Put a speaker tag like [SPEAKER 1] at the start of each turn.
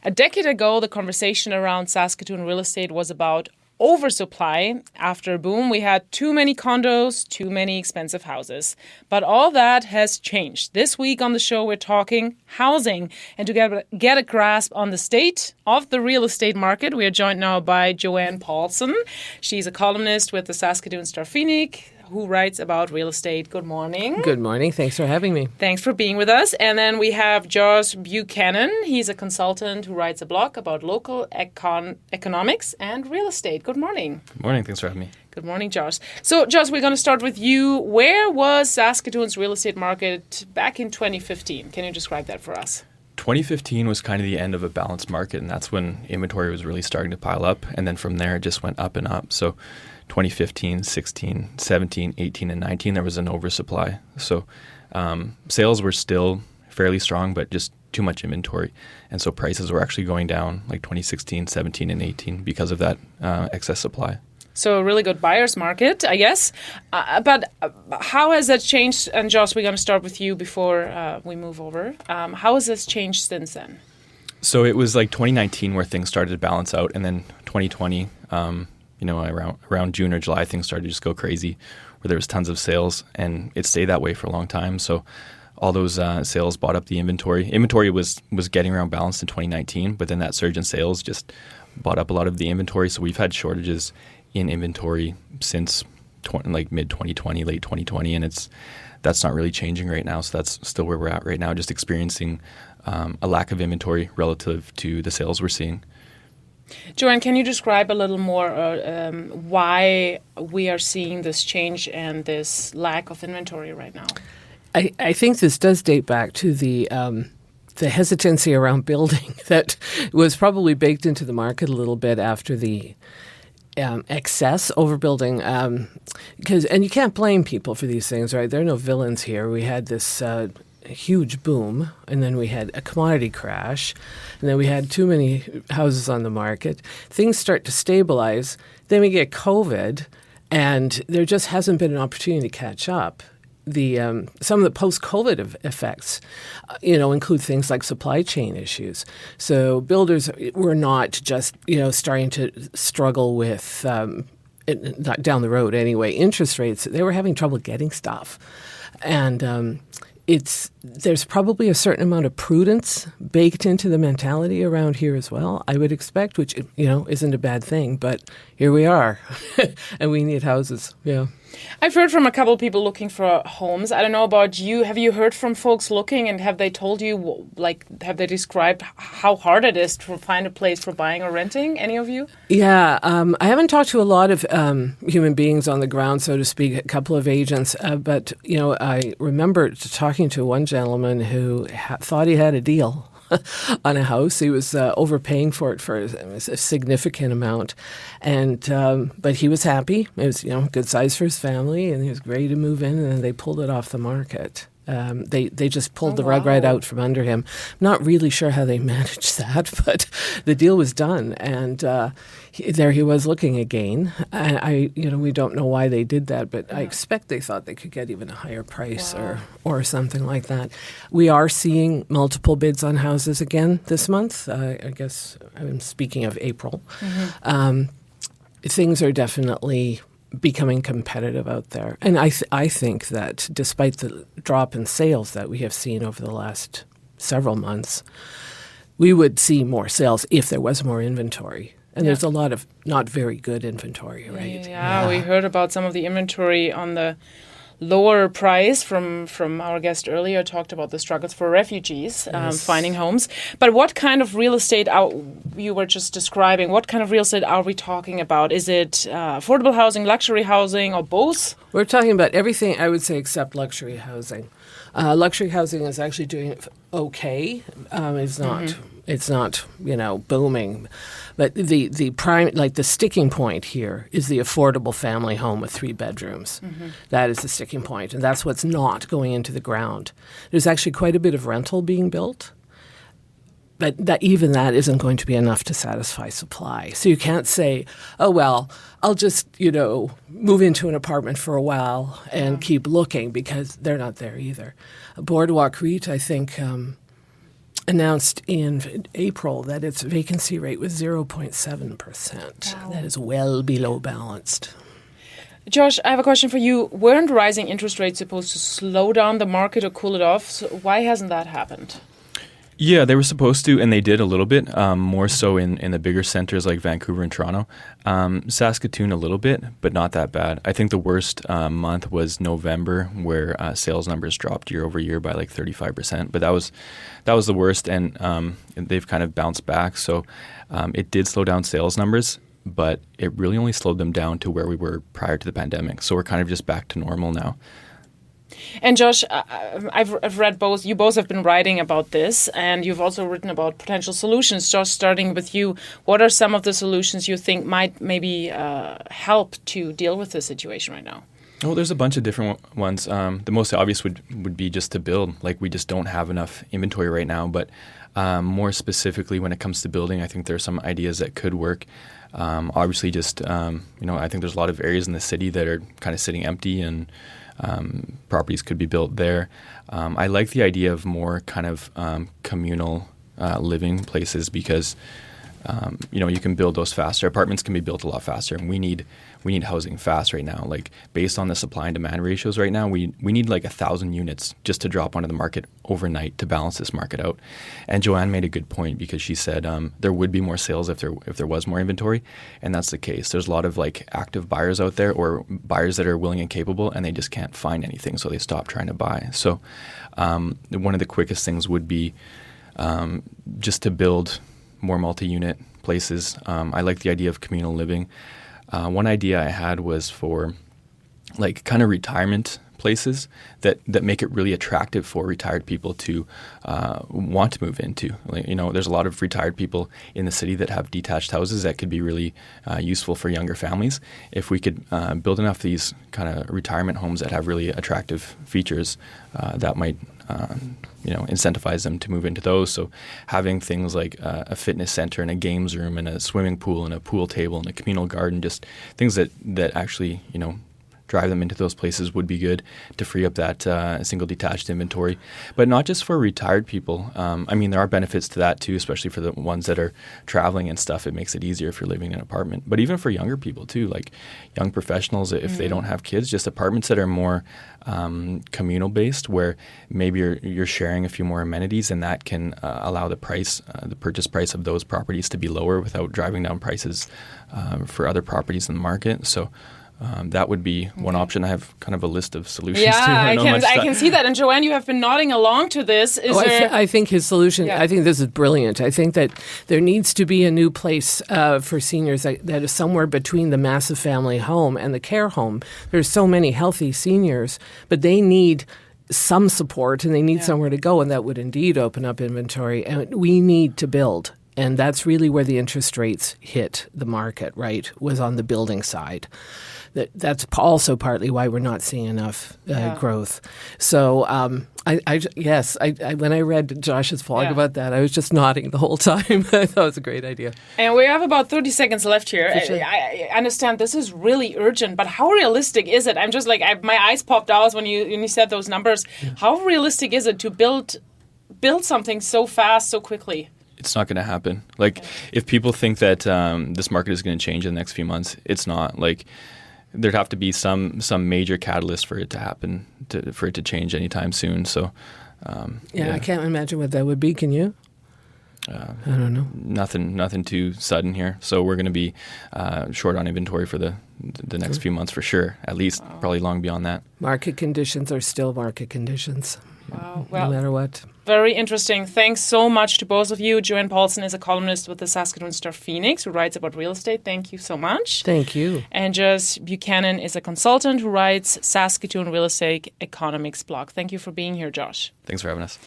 [SPEAKER 1] A decade ago, the conversation around Saskatoon real estate was about oversupply. After a boom, we had too many condos, too many expensive houses. But all that has changed. This week on the show, we're talking housing. And to get a grasp on the state of the real estate market, we are joined now by Joanne Paulson. She's a columnist with the Saskatoon Star-Phoenix, who writes about real estate. Good morning.
[SPEAKER 2] Good morning. Thanks for having me.
[SPEAKER 1] Thanks for being with us. And then we have Josh Buchanan. He's a consultant who writes a blog about local economics and real estate. Good morning.
[SPEAKER 3] Good morning. Thanks for having me.
[SPEAKER 1] Good morning, Josh. So, Josh, we're going to start with you. Where was Saskatoon's real estate market back in 2015? Can you describe that for us?
[SPEAKER 3] 2015 was kind of the end of a balanced market, and that's when inventory was really starting to pile up. And then from there, it just went up and up. So 2015, 16, 17, 18, and 19, there was an oversupply. So sales were still fairly strong, but just too much inventory. And so prices were actually going down like 2016, 17, and 18 because of that excess supply.
[SPEAKER 1] So a really good buyer's market, I guess. But how has that changed? And Josh, we're going to start with you before we move over. How has this changed since then?
[SPEAKER 3] So it was like 2019 where things started to balance out. And then 2020, around June or July, things started to just go crazy where there was tons of sales. And it stayed that way for a long time. So all those sales bought up the inventory. Inventory was getting around balanced in 2019, but then that surge in sales just bought up a lot of the inventory. So we've had shortages in inventory since mid-2020, late 2020, and that's not really changing right now. So that's still where we're at right now, just experiencing a lack of inventory relative to the sales we're seeing.
[SPEAKER 1] Joanne, can you describe a little more why we are seeing this change and this lack of inventory right now?
[SPEAKER 2] I think this does date back to the hesitancy around building that was probably baked into the market a little bit after the excess overbuilding, and you can't blame people for these things, right? There are no villains here. We had this huge boom, and then we had a commodity crash, and then we had too many houses on the market. Things start to stabilize. Then we get COVID, and there just hasn't been an opportunity to catch up. Some of the post-COVID effects, include things like supply chain issues. So builders were not just, starting to struggle with, not down the road anyway, interest rates. They were having trouble getting stuff. And there's probably a certain amount of prudence baked into the mentality around here as well, I would expect, which, isn't a bad thing. But here we are, and we need houses, yeah.
[SPEAKER 1] I've heard from a couple of people looking for homes. I don't know about you. Have you heard from folks looking, and have they told you, have they described how hard it is to find a place for buying or renting? Any of you?
[SPEAKER 2] Yeah, I haven't talked to a lot of human beings on the ground, so to speak, a couple of agents. But, I remember talking to one gentleman who thought he had a deal on a house. He was overpaying for it for a significant amount, but he was happy. It was good size for his family, and he was ready to move in. And then they pulled it off the market. They just pulled the rug right out from under him. Not really sure how they managed that, but the deal was done, and there he was looking again. And we don't know why they did that, but I expect they thought they could get even a higher price or something like that. We are seeing multiple bids on houses again this month. I guess I'm speaking of April. Mm-hmm. Things are definitely becoming competitive out there. And I think that despite the drop in sales that we have seen over the last several months, we would see more sales if there was more inventory. And there's a lot of not very good inventory, right?
[SPEAKER 1] Yeah, we heard about some of the inventory on the lower price from our guest earlier, talked about the struggles for refugees finding homes. But what kind of real estate you were just describing, what kind of real estate are we talking about? Is it affordable housing, luxury housing, or both?
[SPEAKER 2] We're talking about everything, I would say, except luxury housing. Luxury housing is actually doing okay. It's not booming. But the prime, the sticking point here is the affordable family home with 3 bedrooms. Mm-hmm. That is the sticking point, and that's what's not going into the ground. There's actually quite a bit of rental being built, but that isn't going to be enough to satisfy supply. So you can't say, oh, well, I'll just, move into an apartment for a while and keep looking, because they're not there either. Boardwalk REIT, I think, announced in April that its vacancy rate was 0.7%.
[SPEAKER 1] Wow.
[SPEAKER 2] That is well below balanced.
[SPEAKER 1] Josh, I have a question for you. Weren't rising interest rates supposed to slow down the market or cool it off? So why hasn't that happened?
[SPEAKER 3] Yeah, they were supposed to, and they did a little bit, more so in the bigger centers like Vancouver and Toronto. Saskatoon a little bit, but not that bad. I think the worst month was November, where sales numbers dropped year over year by like 35%. But that was the worst, and they've kind of bounced back. So it did slow down sales numbers, but it really only slowed them down to where we were prior to the pandemic. So we're kind of just back to normal now.
[SPEAKER 1] And Josh, I've read both. You both have been writing about this, and you've also written about potential solutions. Josh, starting with you, what are some of the solutions you think might maybe help to deal with this situation right now?
[SPEAKER 3] Well, there's a bunch of different ones. The most obvious would be just to build. Like, we just don't have enough inventory right now. But more specifically, when it comes to building, I think there are some ideas that could work. Obviously, just I think there's a lot of areas in the city that are kind of sitting empty, and properties could be built there. I like the idea of more kind of communal living places because you can build those faster. Apartments can be built a lot faster, and we need housing fast right now. Like, based on the supply and demand ratios right now, we need like 1,000 units just to drop onto the market overnight to balance this market out. And Joanne made a good point because she said there would be more sales if there was more inventory, and that's the case. There's a lot of like active buyers out there, or buyers that are willing and capable, and they just can't find anything, so they stop trying to buy. So one of the quickest things would be just to build more multi-unit places. I like the idea of communal living. One idea I had was for like kind of retirement places that make it really attractive for retired people to want to move into. Like, there's a lot of retired people in the city that have detached houses that could be really useful for younger families. If we could build enough of these kind of retirement homes that have really attractive features, that might incentivize them to move into those. So having things like a fitness center and a games room and a swimming pool and a pool table and a communal garden, just things that actually, drive them into those places would be good to free up that single detached inventory. But not just for retired people. There are benefits to that too, especially for the ones that are traveling and stuff. It makes it easier if you're living in an apartment. But even for younger people too, like young professionals, if they don't have kids, just apartments that are more communal based, where maybe you're sharing a few more amenities, and that can allow the purchase price of those properties to be lower without driving down prices for other properties in the market. So that would be one option. I have kind of a list of solutions.
[SPEAKER 1] Yeah,
[SPEAKER 3] too.
[SPEAKER 1] I can see that. And Joanne, you have been nodding along to this.
[SPEAKER 2] I think his solution, I think this is brilliant. I think that there needs to be a new place for seniors that is somewhere between the massive family home and the care home. There's so many healthy seniors, but they need some support and they need somewhere to go, and that would indeed open up inventory. And we need to build. And that's really where the interest rates hit the market, right, was on the building side. That's also partly why we're not seeing enough growth. So, when I read Josh's blog about that, I was just nodding the whole time. I thought it was a great idea.
[SPEAKER 1] And we have about 30 seconds left here.
[SPEAKER 2] Sure.
[SPEAKER 1] I understand this is really urgent, but how realistic is it? I'm just like, my eyes popped out when you said those numbers. Yeah. How realistic is it to build something so fast, so quickly?
[SPEAKER 3] It's not going to happen. Like, if people think that this market is going to change in the next few months, it's not. Like, there'd have to be some major catalyst for it to happen, for it to change anytime soon. So,
[SPEAKER 2] I can't imagine what that would be. Can you? I don't know.
[SPEAKER 3] Nothing too sudden here. So we're going to be short on inventory for the next few months for sure. At least probably long beyond that.
[SPEAKER 2] Market conditions are still market conditions.
[SPEAKER 1] Wow. Well,
[SPEAKER 2] no matter what.
[SPEAKER 1] Very interesting. Thanks so much to both of you. Joanne Paulson is a columnist with the Saskatoon Star-Phoenix who writes about real estate. Thank you so much.
[SPEAKER 2] Thank you.
[SPEAKER 1] And Josh Buchanan is a consultant who writes Saskatoon Real Estate Economics blog. Thank you for being here, Josh.
[SPEAKER 3] Thanks for having us.